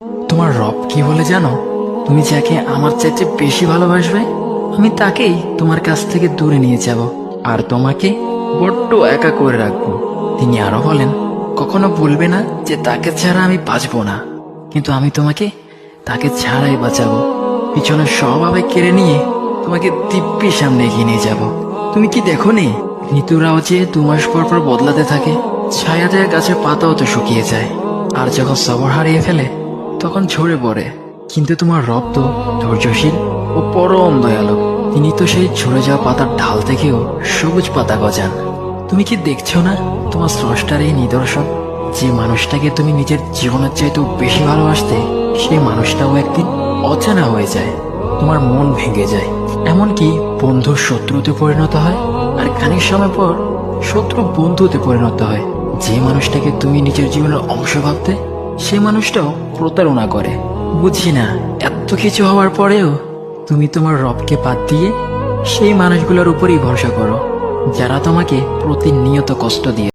তোমার রব কি বলে জানো? তুমি যাকে আমার চাইতে বেশি ভালোবাসবে, আমি তাকেই তোমার কাছ থেকে দূরে নিয়ে যাব আর তোমাকে বড্ড একা করে রাখবো। তিনি আরো বলেন, কখনো বলবে না যে তাকে ছাড়া আমি বাঁচবো না, কিন্তু আমি তোমাকে তাকে ছাড়াই বাঁচাবো। পিছনের সব আবেগ কেড়ে নিয়ে তোমাকে দিব্যি সামনে এগিয়ে নিয়ে যাব। তুমি কি দেখো নি, ঋতুরাও যে 2 মাস পর পর বদলাতে থাকে, ছায়া দেয়া গাছের পাতাও তো শুকিয়ে যায়, আর যখন সবর হারিয়ে ফেলে তখন ঝরে পড়ে। কিন্তু তোমার রব তো ধৈর্যশীল ও পরম দয়ালু। তিনি তো সেই ঝরে যাওয়া পাতার ঢাল থেকেও সবুজ পাতা গজান। তুমি কি দেখছো না তোমার স্রষ্টার এই নিদর্শন? যে মানুষটাকে তুমি নিজের জীবনের চাইতেও বেশি ভালোবাসতে, সেই মানুষটাও একদিন অচেনা হয়ে যায়, তোমার মন ভেঙে যায়, এমনকি বন্ধুর শত্রুতে পরিণত হয়। আর খানিক সময় পর শত্রু বন্ধুতে পরিণত হয়। যে মানুষটাকে তুমি নিজের জীবনের অংশ ভাবতে, সে মানুষটাও প্রতারণা করে। বুঝি না, এত কিছু হওয়ার পরেও তুমি তোমার রবকে বাদ দিয়ে সেই মানুষগুলোর উপরই ভরসা করো, যারা তোমাকে প্রতিনিয়ত কষ্ট দিয়ে।